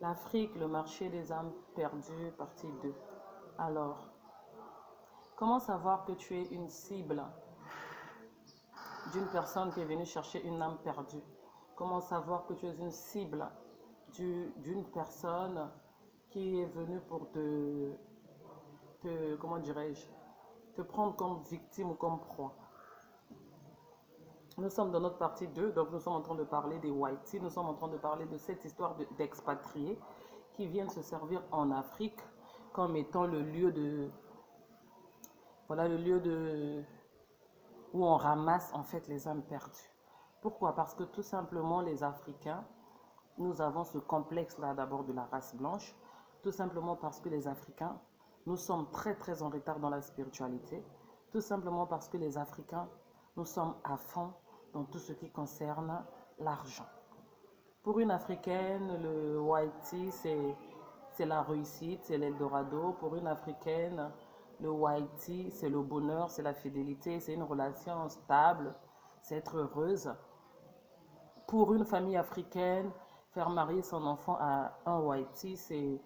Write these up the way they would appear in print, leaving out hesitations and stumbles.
L'Afrique, le marché des âmes perdues, partie 2. Alors, comment savoir que tu es une cible d'une personne qui est venue chercher une âme perdue? Comment savoir que tu es une cible d'une personne qui est venue pour comment dirais-je, te prendre comme victime ou comme proie? Nous sommes dans notre partie 2, donc nous sommes en train de parler des Whiteys, nous sommes en train de parler de cette histoire d'expatriés qui viennent se servir en Afrique comme étant le lieu de, voilà, le lieu de, où on ramasse en fait les âmes perdues. Pourquoi? Parce que tout simplement les Africains, nous avons ce complexe-là d'abord de la race blanche, tout simplement parce que les Africains, nous sommes très très en retard dans la spiritualité, tout simplement parce que les Africains, nous sommes à fond dans tout ce qui concerne l'argent. Pour une Africaine, le Whitey, c'est la réussite, c'est l'Eldorado. Pour une Africaine, le Whitey, c'est le bonheur, c'est la fidélité, c'est une relation stable, c'est être heureuse. Pour une famille africaine, faire marier son enfant à un Whitey, c'est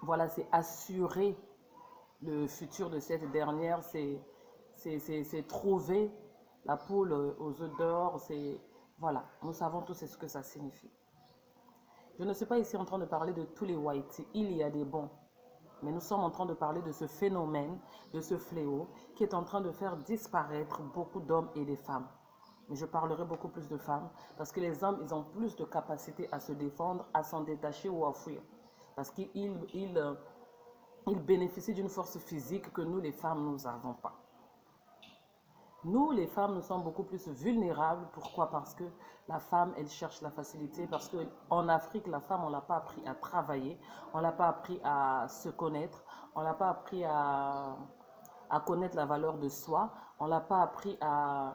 voilà, c'est assurer le futur de cette dernière, c'est trouver la poule aux œufs d'or, c'est voilà, nous savons tous ce que ça signifie. Je ne suis pas ici en train de parler de tous les Whiteys, il y a des bons, mais nous sommes en train de parler de ce phénomène, de ce fléau qui est en train de faire disparaître beaucoup d'hommes et de femmes. Mais je parlerai beaucoup plus de femmes parce que les hommes, ils ont plus de capacité à se défendre, à s'en détacher ou à fuir. Parce qu'ils bénéficient d'une force physique que nous, les femmes, nous n'avons pas. Nous, les femmes, nous sommes beaucoup plus vulnérables. Pourquoi? Parce que la femme, elle cherche la facilité. Parce qu'en Afrique, la femme, on ne l'a pas appris à travailler. On ne l'a pas appris à se connaître. On ne l'a pas appris à connaître la valeur de soi. On ne l'a pas appris à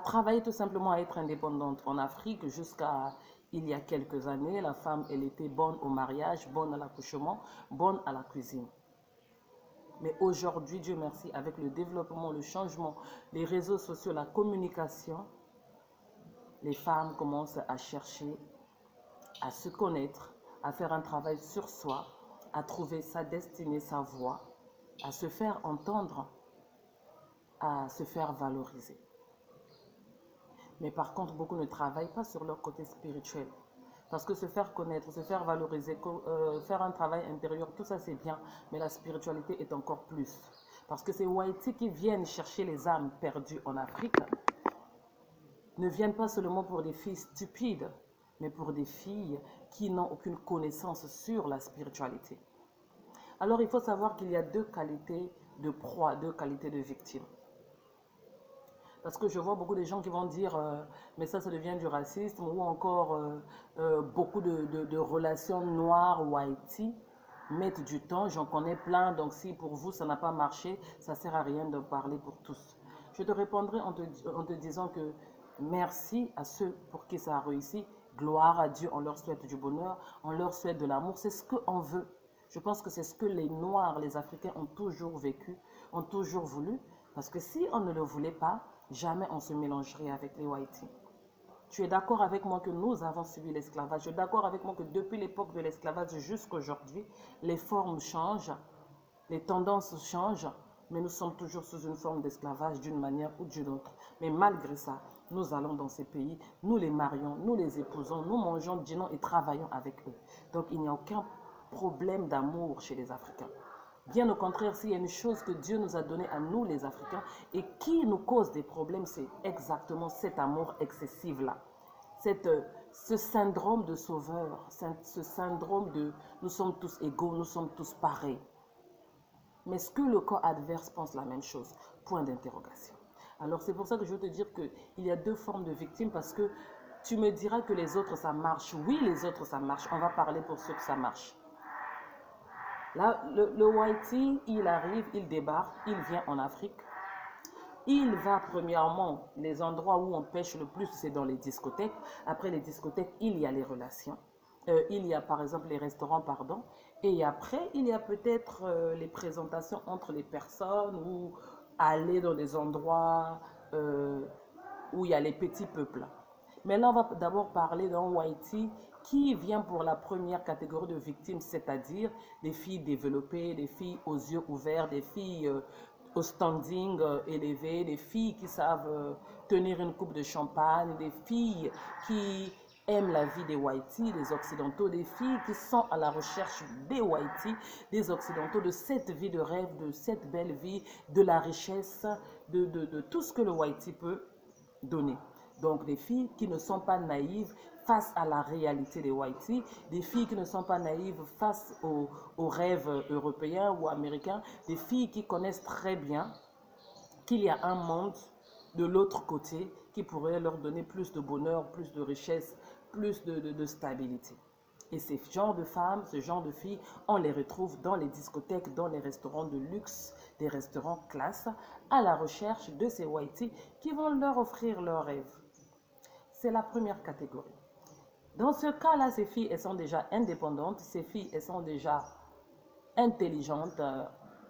travailler tout simplement à être indépendante. En Afrique, jusqu'à il y a quelques années, la femme, elle était bonne au mariage, bonne à l'accouchement, bonne à la cuisine. Mais aujourd'hui, Dieu merci, avec le développement, le changement, les réseaux sociaux, la communication, les femmes commencent à chercher, à se connaître, à faire un travail sur soi, à trouver sa destinée, sa voie, à se faire entendre, à se faire valoriser. Mais par contre, beaucoup ne travaillent pas sur leur côté spirituel. Parce que se faire connaître, se faire valoriser, faire un travail intérieur, tout ça c'est bien, mais la spiritualité est encore plus. Parce que ces Whiteys qui viennent chercher les âmes perdues en Afrique ne viennent pas seulement pour des filles stupides, mais pour des filles qui n'ont aucune connaissance sur la spiritualité. Alors il faut savoir qu'il y a deux qualités de proie, deux qualités de victimes. Parce que je vois beaucoup de gens qui vont dire mais ça devient du racisme, ou encore beaucoup de relations noires ou Haïti mettent du temps. J'en connais plein, donc si pour vous ça n'a pas marché, ça ne sert à rien de parler pour tous. Je te répondrai en te disant que merci à ceux pour qui ça a réussi. Gloire à Dieu, on leur souhaite du bonheur, on leur souhaite de l'amour, c'est ce qu'on veut. Je pense que c'est ce que les Noirs, les Africains ont toujours vécu, ont toujours voulu. Parce que si on ne le voulait pas, jamais on se mélangerait avec les Whiteys. Tu es d'accord avec moi que nous avons subi l'esclavage? Tu es d'accord avec moi que depuis l'époque de l'esclavage jusqu'à aujourd'hui, les formes changent, les tendances changent, mais nous sommes toujours sous une forme d'esclavage d'une manière ou d'une autre. Mais malgré ça, nous allons dans ces pays, nous les marions, nous les épousons, nous mangeons, dînons et travaillons avec eux. Donc il n'y a aucun problème d'amour chez les Africains. Bien au contraire, s'il y a une chose que Dieu nous a donnée à nous les Africains et qui nous cause des problèmes, c'est exactement cet amour excessif-là. Ce syndrome de sauveur, ce syndrome de nous sommes tous égaux, nous sommes tous pareils. Mais est-ce que le corps adverse pense la même chose? Point d'interrogation. Alors c'est pour ça que je veux te dire qu'il y a deux formes de victimes, parce que tu me diras que les autres ça marche. Oui, les autres ça marche. On va parler pour ceux que ça marche. Là, le Whitey, il arrive, il débarque, il vient en Afrique. Il va premièrement, les endroits où on pêche le plus, c'est dans les discothèques. Après les discothèques, il y a les relations. Il y a par exemple les restaurants, pardon. Et après, il y a peut-être les présentations entre les personnes, ou aller dans des endroits où il y a les petits peuples. Mais là, on va d'abord parler d'un Whitey qui vient pour la première catégorie de victimes, c'est-à-dire des filles développées, des filles aux yeux ouverts, des filles au standing élevé, des filles qui savent tenir une coupe de champagne, des filles qui aiment la vie des Whitey, des Occidentaux, des filles qui sont à la recherche des Whitey, des Occidentaux, de cette vie de rêve, de cette belle vie, de la richesse, de tout ce que le Whitey peut donner. Donc des filles qui ne sont pas naïves face à la réalité des Whitey, des filles qui ne sont pas naïves face aux rêves européens ou américains, des filles qui connaissent très bien qu'il y a un monde de l'autre côté qui pourrait leur donner plus de bonheur, plus de richesse, plus de stabilité. Et ces genres de femmes, ce genre de filles, on les retrouve dans les discothèques, dans les restaurants de luxe, des restaurants classe, à la recherche de ces Whitey qui vont leur offrir leurs rêves. C'est la première catégorie. Dans ce cas-là, ces filles, elles sont déjà indépendantes, ces filles, elles sont déjà intelligentes,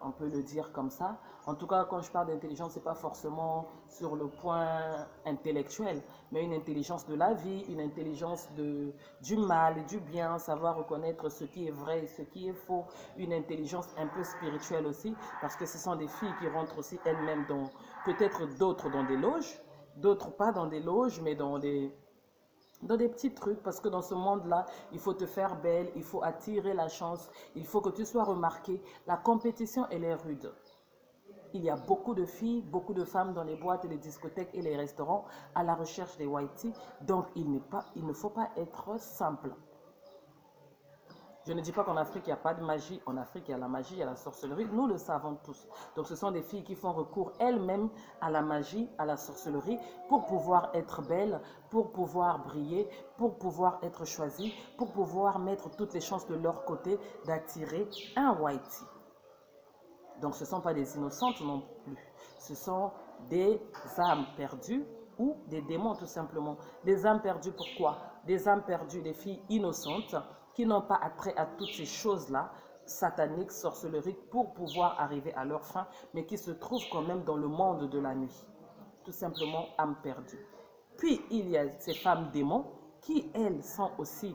on peut le dire comme ça. En tout cas, quand je parle d'intelligence, ce n'est pas forcément sur le point intellectuel, mais une intelligence de la vie, une intelligence du mal et du bien, savoir reconnaître ce qui est vrai et ce qui est faux, une intelligence un peu spirituelle aussi, parce que ce sont des filles qui rentrent aussi elles-mêmes dans, peut-être d'autres dans des loges, d'autres pas dans des loges, mais dans des petits trucs, parce que dans ce monde-là, il faut te faire belle, il faut attirer la chance, il faut que tu sois remarquée. La compétition, elle est rude. Il y a beaucoup de filles, beaucoup de femmes dans les boîtes et les discothèques et les restaurants à la recherche des Whitey, donc il ne faut pas être simple. Je ne dis pas qu'en Afrique, il n'y a pas de magie. En Afrique, il y a la magie, il y a la sorcellerie. Nous le savons tous. Donc, ce sont des filles qui font recours elles-mêmes à la magie, à la sorcellerie, pour pouvoir être belles, pour pouvoir briller, pour pouvoir être choisies, pour pouvoir mettre toutes les chances de leur côté d'attirer un Whitey. Donc, ce ne sont pas des innocentes non plus. Ce sont des âmes perdues ou des démons tout simplement. Des âmes perdues, pourquoi? Des âmes perdues, des filles innocentes qui n'ont pas attrait à toutes ces choses-là, sataniques, sorcelleriques, pour pouvoir arriver à leur fin, mais qui se trouvent quand même dans le monde de la nuit. Tout simplement âmes perdues. Puis, il y a ces femmes démons qui, elles, sont aussi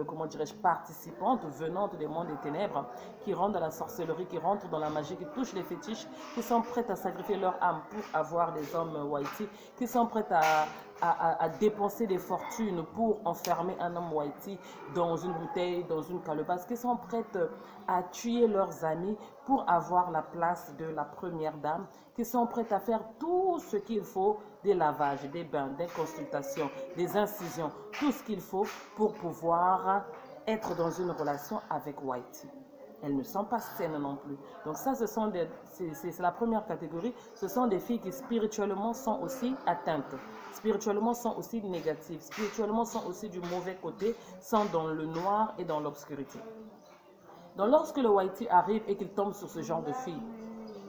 comment dirais-je, participantes venantes des mondes des ténèbres, qui rentrent dans la sorcellerie, qui rentrent dans la magie, qui touchent les fétiches, qui sont prêtes à sacrifier leur âme pour avoir des hommes Whitey, qui sont prêtes à dépenser des fortunes pour enfermer un homme Whitey dans une bouteille, dans une calebasse, qui sont prêtes à tuer leurs amis pour avoir la place de la première dame, qui sont prêtes à faire tout ce qu'il faut, des lavages, des bains, des consultations, des incisions, tout ce qu'il faut pour pouvoir être dans une relation avec Whitey. Elles ne sont pas saines non plus. Donc ça, c'est la première catégorie. Ce sont des filles qui spirituellement sont aussi atteintes, spirituellement sont aussi négatives, spirituellement sont aussi du mauvais côté, sont dans le noir et dans l'obscurité. Donc lorsque le Whitey arrive et qu'il tombe sur ce genre de fille,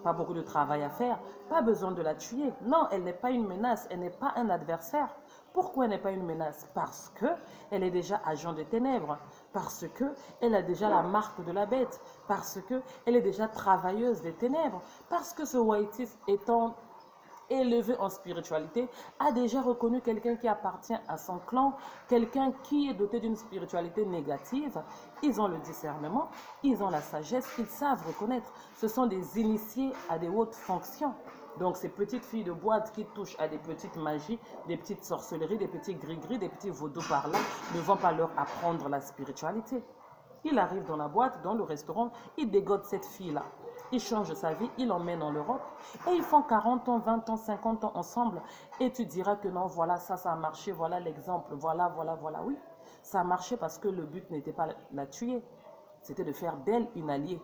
pas beaucoup de travail à faire, pas besoin de la tuer. Non, elle n'est pas une menace, elle n'est pas un adversaire. Pourquoi elle n'est pas une menace? Parce qu'elle est déjà agent des ténèbres, parce qu'elle a déjà la marque de la bête, parce qu'elle est déjà travailleuse des ténèbres, parce que ce Whitey étant élevé en spiritualité, a déjà reconnu quelqu'un qui appartient à son clan, quelqu'un qui est doté d'une spiritualité négative. Ils ont le discernement, ils ont la sagesse, ils savent reconnaître. Ce sont des initiés à des hautes fonctions. Donc ces petites filles de boîte qui touchent à des petites magies, des petites sorcelleries, des petits gris-gris, des petits vaudous par là, ne vont pas leur apprendre la spiritualité. Il arrive dans la boîte, dans le restaurant, il dégote cette fille-là. Il change sa vie, il l'emmène en Europe et ils font 40 ans, 20 ans, 50 ans ensemble et tu diras que non, voilà, ça a marché, voilà l'exemple, voilà, oui. Ça a marché parce que le but n'était pas la tuer, c'était de faire d'elle une alliée.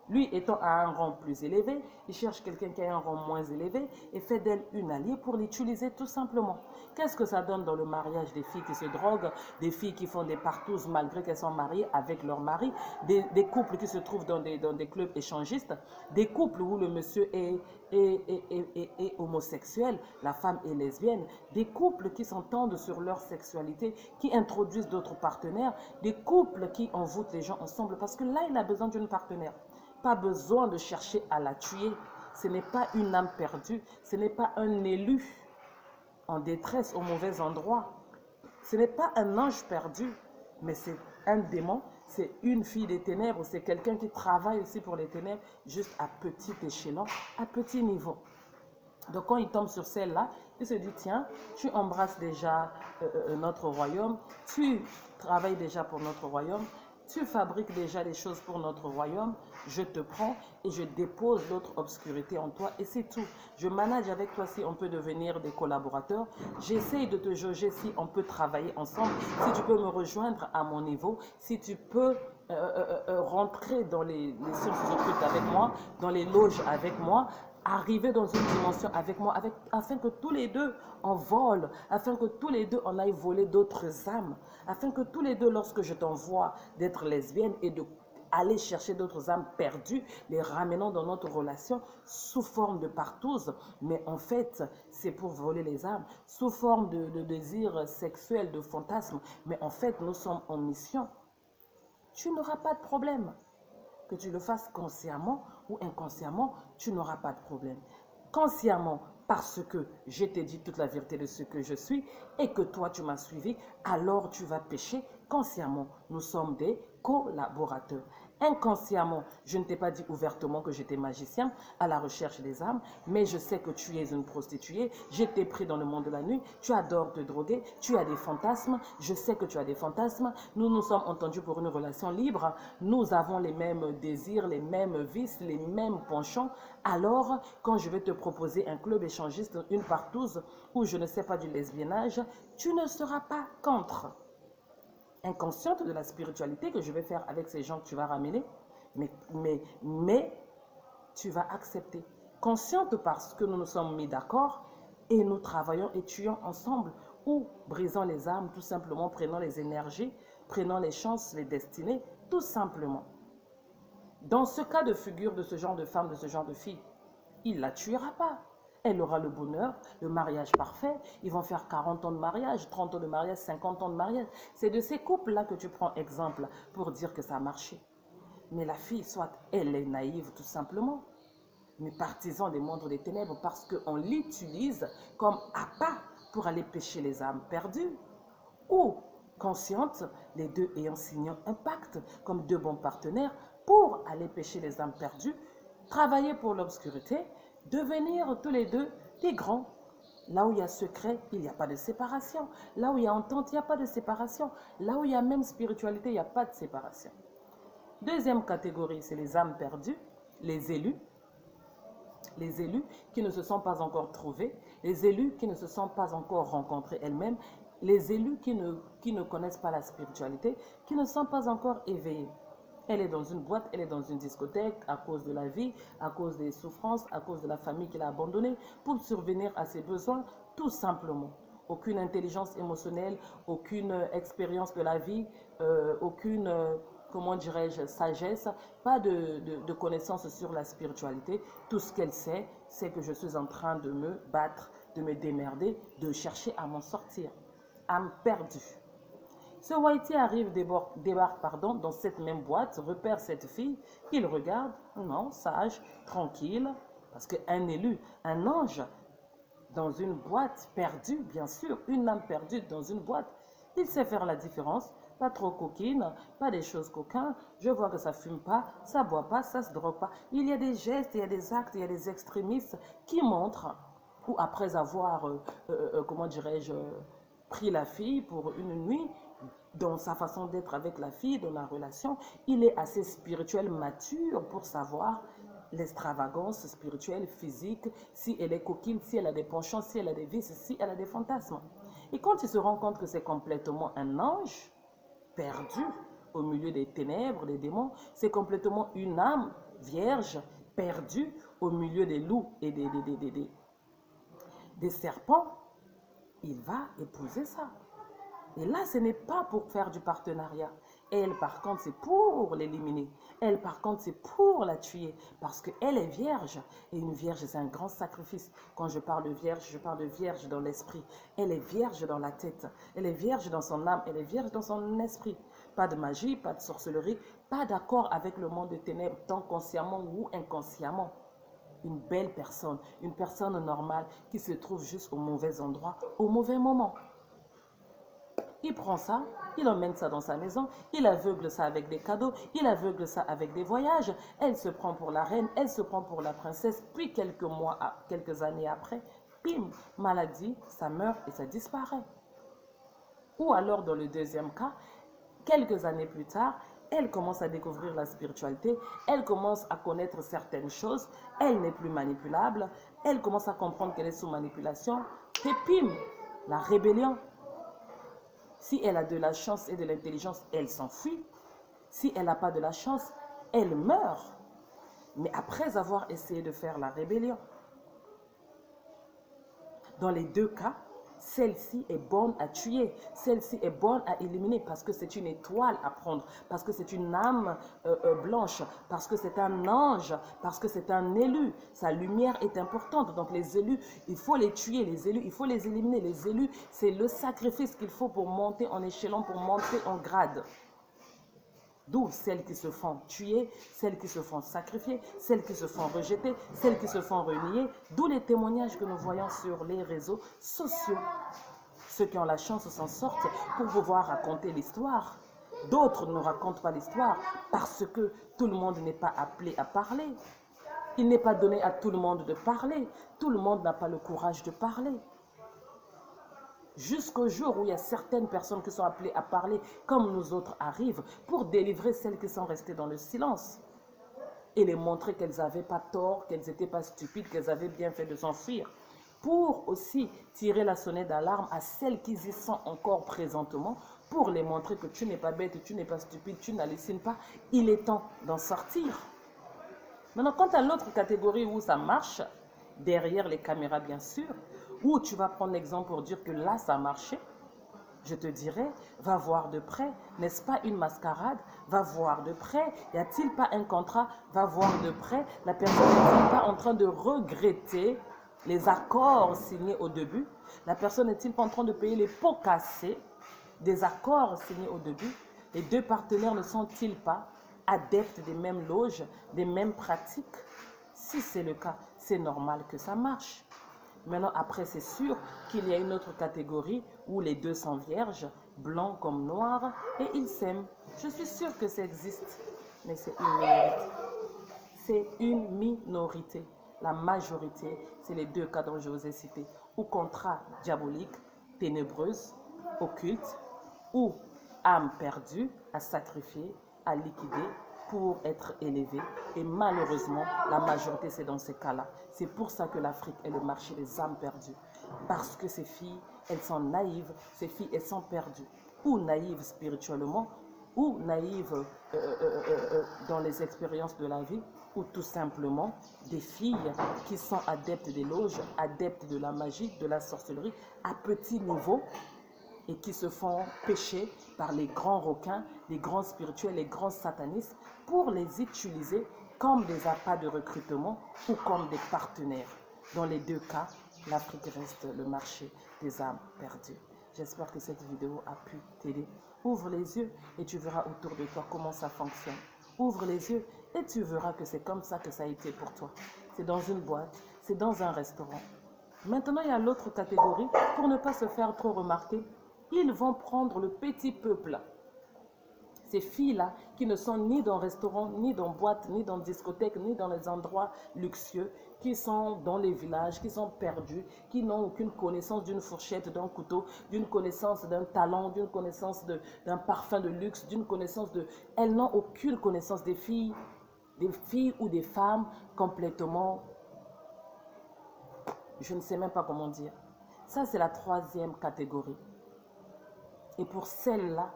Lui étant à un rang plus élevé, il cherche quelqu'un qui a un rang moins élevé et fait d'elle une alliée pour l'utiliser tout simplement. Qu'est-ce que ça donne dans le mariage? Des filles qui se droguent, des filles qui font des partouzes malgré qu'elles sont mariées avec leur mari, des couples qui se trouvent dans des clubs échangistes, des couples où le monsieur est homosexuel, la femme est lesbienne, des couples qui s'entendent sur leur sexualité, qui introduisent d'autres partenaires, des couples qui envoûtent les gens ensemble parce que là, il a besoin d'une partenaire. Pas besoin de chercher à la tuer. Ce n'est pas une âme perdue, ce n'est pas un élu en détresse, au mauvais endroit. Ce n'est pas un ange perdu, mais c'est un démon, c'est une fille des ténèbres, c'est quelqu'un qui travaille aussi pour les ténèbres, juste à petit échelon, à petit niveau. Donc quand il tombe sur celle-là, il se dit, tiens, tu embrasses déjà notre royaume, tu travailles déjà pour notre royaume, tu fabriques déjà des choses pour notre royaume, je te prends et je dépose l'autre obscurité en toi et c'est tout. Je manage avec toi si on peut devenir des collaborateurs. J'essaye de te jauger si on peut travailler ensemble, si tu peux me rejoindre à mon niveau, si tu peux rentrer dans les sciences occultes avec moi, dans les loges avec moi, arriver dans une dimension avec moi, afin que tous les deux on vole, afin que tous les deux on aille voler d'autres âmes, afin que tous les deux, lorsque je t'envoie d'être lesbienne et de aller chercher d'autres âmes perdues, les ramenant dans notre relation sous forme de partouze, mais en fait, c'est pour voler les âmes, sous forme de désir sexuel, de fantasme, mais en fait, nous sommes en mission. Tu n'auras pas de problème. Que tu le fasses consciemment ou inconsciemment, tu n'auras pas de problème. Consciemment, parce que je t'ai dit toute la vérité de ce que je suis et que toi tu m'as suivi, alors tu vas pécher. Consciemment, nous sommes des collaborateurs. Inconsciemment, je ne t'ai pas dit ouvertement que j'étais magicien à la recherche des âmes, mais je sais que tu es une prostituée, je t'ai pris dans le monde de la nuit, tu adores te droguer, tu as des fantasmes, je sais que tu as des fantasmes, nous nous sommes entendus pour une relation libre, nous avons les mêmes désirs, les mêmes vices, les mêmes penchants, alors quand je vais te proposer un club échangiste, une partouze, ou je ne sais pas du lesbiennage, tu ne seras pas contre. Inconsciente de la spiritualité que je vais faire avec ces gens que tu vas ramener, mais tu vas accepter. Consciente parce que nous nous sommes mis d'accord et nous travaillons et tuons ensemble ou brisant les âmes, tout simplement prenant les énergies, prenant les chances, les destinées, tout simplement. Dans ce cas de figure de ce genre de femme, de ce genre de fille, il ne la tuera pas. Elle aura le bonheur, le mariage parfait. Ils vont faire 40 ans de mariage, 30 ans de mariage, 50 ans de mariage. C'est de ces couples-là que tu prends exemple pour dire que ça a marché. Mais la fille, soit elle est naïve tout simplement, mais partisan des mondes des ténèbres parce qu'on l'utilise comme appât pour aller pêcher les âmes perdues. Ou consciente, les deux ayant signé un pacte comme deux bons partenaires pour aller pêcher les âmes perdues, travailler pour l'obscurité, devenir tous les deux des grands. Là où il y a secret, il n'y a pas de séparation. Là où il y a entente, il n'y a pas de séparation. Là où il y a même spiritualité, il n'y a pas de séparation. Deuxième catégorie, c'est les âmes perdues, les élus. Les élus qui ne se sont pas encore trouvés, les élus qui ne se sont pas encore rencontrés elles-mêmes, les élus qui ne connaissent pas la spiritualité, qui ne sont pas encore éveillés. Elle est dans une boîte, elle est dans une discothèque à cause de la vie, à cause des souffrances, à cause de la famille qu'elle a abandonnée, pour survenir à ses besoins, tout simplement. Aucune intelligence émotionnelle, aucune expérience de la vie, aucune, comment dirais-je, sagesse, pas de connaissances sur la spiritualité. Tout ce qu'elle sait, c'est que je suis en train de me battre, de me démerder, de chercher à m'en sortir. Âme perdue. Ce Whitey arrive, débarque dans cette même boîte, repère cette fille, il regarde, non, sage, tranquille, parce qu'un élu, un ange, dans une boîte perdue, bien sûr, une âme perdue dans une boîte, il sait faire la différence, pas trop coquine, pas des choses coquins, je vois que ça fume pas, ça boit pas, ça se drogue pas. Il y a des gestes, il y a des actes, il y a des extrémistes qui montrent, ou après avoir, comment dirais-je, pris la fille pour une nuit, dans sa façon d'être avec la fille, dans la relation, il est assez spirituel, mature pour savoir l'extravagance spirituelle, physique, si elle est coquine, si elle a des penchants, si elle a des vices, si elle a des fantasmes. Et quand il se rend compte que c'est complètement un ange perdu au milieu des ténèbres, des démons, c'est complètement une âme vierge perdue au milieu des loups et des serpents, il va épouser ça. Et là, ce n'est pas pour faire du partenariat. Elle, par contre, c'est pour l'éliminer. Elle, par contre, c'est pour la tuer. Parce qu'elle est vierge. Et une vierge, c'est un grand sacrifice. Quand je parle de vierge, je parle de vierge dans l'esprit. Elle est vierge dans la tête. Elle est vierge dans son âme. Elle est vierge dans son esprit. Pas de magie, pas de sorcellerie. Pas d'accord avec le monde des ténèbres, tant consciemment ou inconsciemment. une belle personne, une personne normale qui se trouve juste au mauvais endroit, au mauvais moment. Il prend ça, il emmène ça dans sa maison, il aveugle ça avec des cadeaux, il aveugle ça avec des voyages. Elle se prend pour la reine, elle se prend pour la princesse, puis quelques années après, bim, maladie, ça meurt et ça disparaît. Ou alors dans le deuxième cas, quelques années plus tard, elle commence à découvrir la spiritualité, elle commence à connaître certaines choses, elle n'est plus manipulable, elle commence à comprendre qu'elle est sous manipulation, et pim, la rébellion. Si elle a de la chance et de l'intelligence, elle s'enfuit. Si elle n'a pas de la chance, elle meurt. Mais après avoir essayé de faire la rébellion. Dans les deux cas, celle-ci est bonne à tuer, celle-ci est bonne à éliminer parce que c'est une étoile à prendre, parce que c'est une âme blanche, parce que c'est un ange, parce que c'est un élu. Sa lumière est importante. Donc les élus, il faut les tuer, les élus, il faut les éliminer. Les élus, c'est le sacrifice qu'il faut pour monter en échelon, pour monter en grade. D'où celles qui se font tuer, celles qui se font sacrifier, celles qui se font rejeter, celles qui se font renier. D'où les témoignages que nous voyons sur les réseaux sociaux. Ceux qui ont la chance s'en sortent pour pouvoir raconter l'histoire. D'autres ne racontent pas l'histoire parce que tout le monde n'est pas appelé à parler. Il n'est pas donné à tout le monde de parler. Tout le monde n'a pas le courage de parler. Jusqu'au jour où il y a certaines personnes qui sont appelées à parler, comme nous autres arrivent, pour délivrer celles qui sont restées dans le silence. Et les montrer qu'elles n'avaient pas tort, qu'elles n'étaient pas stupides, qu'elles avaient bien fait de s'enfuir. Pour aussi tirer la sonnette d'alarme à celles qui y sont encore présentement, pour les montrer que tu n'es pas bête, tu n'es pas stupide, tu n'hallucines pas, il est temps d'en sortir. Maintenant, quant à l'autre catégorie où ça marche, derrière les caméras bien sûr, où tu vas prendre l'exemple pour dire que là, ça a marché, je te dirais, va voir de près, n'est-ce pas une mascarade? Va voir de près, y a-t-il pas un contrat? Va voir de près, la personne n'est-il pas en train de regretter les accords signés au début? La personne n'est-il pas en train de payer les pots cassés des accords signés au début? Les deux partenaires ne sont-ils pas adeptes des mêmes loges, des mêmes pratiques? Si c'est le cas, c'est normal que ça marche. Maintenant, après, c'est sûr qu'il y a une autre catégorie où les deux sont vierges, blancs comme noirs, et ils s'aiment. Je suis sûre que ça existe, mais c'est une minorité. C'est une minorité. La majorité, c'est les deux cas dont je vous ai cités. Ou contrat diabolique, ténébreuse, occulte, ou âme perdue à sacrifier, à liquider, pour être élevé. Et malheureusement, la majorité, c'est dans ces cas-là. C'est pour ça que l'Afrique est le marché des âmes perdues. Parce que ces filles, elles sont naïves, ces filles, elles sont perdues. Ou naïves spirituellement, ou naïves dans les expériences de la vie, ou tout simplement des filles qui sont adeptes des loges, adeptes de la magie, de la sorcellerie, à petit niveau, et qui se font pêcher par les grands requins, les grands spirituels, les grands satanistes, pour les utiliser comme des appâts de recrutement ou comme des partenaires. Dans les deux cas, l'Afrique reste le marché des âmes perdues. J'espère que cette vidéo a pu t'aider. Ouvre les yeux et tu verras autour de toi comment ça fonctionne. Ouvre les yeux et tu verras que c'est comme ça que ça a été pour toi. C'est dans une boîte, c'est dans un restaurant. Maintenant, il y a l'autre catégorie. Pour ne pas se faire trop remarquer, ils vont prendre le petit peuple. Ces filles-là qui ne sont ni dans restaurant, ni dans boîte, ni dans discothèque, ni dans les endroits luxueux, qui sont dans les villages, qui sont perdus, qui n'ont aucune connaissance d'une fourchette, d'un couteau, d'une connaissance d'un talent, d'une connaissance d'un parfum de luxe, d'une connaissance de... Elles n'ont aucune connaissance des filles ou des femmes complètement... Je ne sais même pas comment dire. Ça, c'est la troisième catégorie. Et pour celle-là,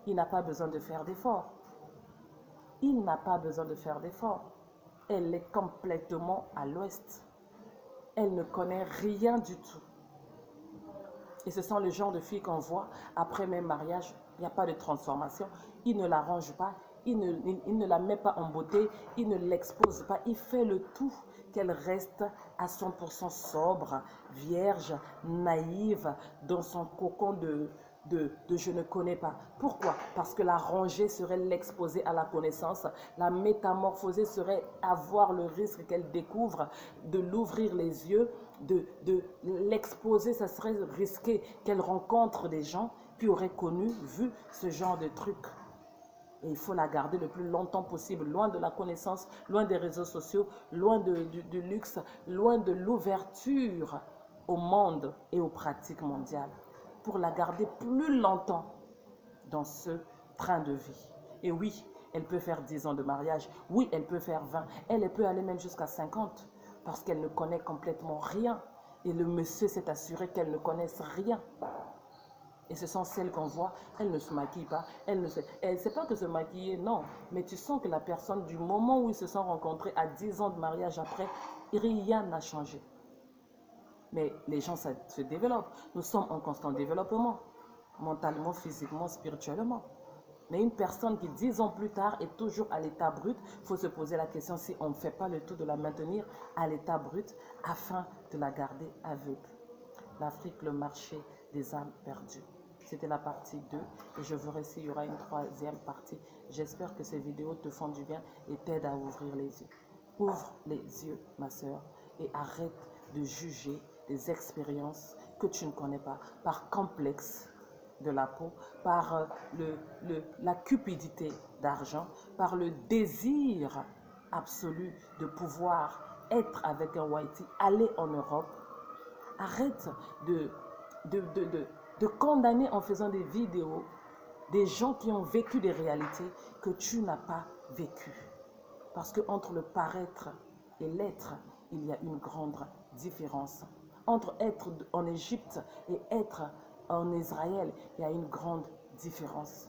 il n'a pas besoin de faire d'efforts. Il n'a pas besoin de faire d'efforts. Elle est complètement à l'ouest. Elle ne connaît rien du tout. Et ce sont le genre de filles qu'on voit après même mariage. Il n'y a pas de transformation. Il ne l'arrange pas. Il ne la met pas en beauté. Il ne l'expose pas. Il fait le tout qu'elle reste à 100% sobre, vierge, naïve, dans son cocon de je ne connais pas. Pourquoi? Parce que la rangée serait l'exposer à la connaissance. La métamorphosée serait avoir le risque qu'elle découvre, de l'ouvrir les yeux, de l'exposer. Ça serait risqué qu'elle rencontre des gens qui auraient connu, vu ce genre de truc. Et il faut la garder le plus longtemps possible, loin de la connaissance, loin des réseaux sociaux, loin du luxe, loin de l'ouverture au monde et aux pratiques mondiales. Pour la garder plus longtemps dans ce train de vie. Et oui, elle peut faire 10 ans de mariage. Oui, elle peut faire 20. Elle peut aller même jusqu'à 50 parce qu'elle ne connaît complètement rien. Et le monsieur s'est assuré qu'elle ne connaisse rien. Et ce sont celles qu'on voit, elles ne se maquillent pas, elle ne sait pas que se maquiller, non. Mais tu sens que la personne, du moment où ils se sont rencontrés à 10 ans de mariage après, rien n'a changé. Mais les gens, ça se développe. Nous sommes en constant développement, mentalement, physiquement, spirituellement. Mais une personne qui 10 ans plus tard est toujours à l'état brut, il faut se poser la question si on ne fait pas le tout de la maintenir à l'état brut afin de la garder aveugle. L'Afrique, le marché des âmes perdues. C'était la partie 2 et je verrai s'il y aura une troisième partie. J'espère que ces vidéos te font du bien et t'aident à ouvrir les yeux. Ouvre les yeux, ma soeur, et arrête de juger des expériences que tu ne connais pas par complexe de la peau, par la cupidité d'argent, par le désir absolu de pouvoir être avec un whitey, aller en Europe. Arrête de condamner en faisant des vidéos des gens qui ont vécu des réalités que tu n'as pas vécues. Parce qu'entre le paraître et l'être, il y a une grande différence. Entre être en Égypte et être en Israël, il y a une grande différence.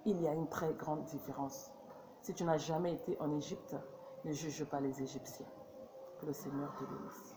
Il y a une très grande différence. Si tu n'as jamais été en Égypte, ne juge pas les Égyptiens. Que le Seigneur te bénisse.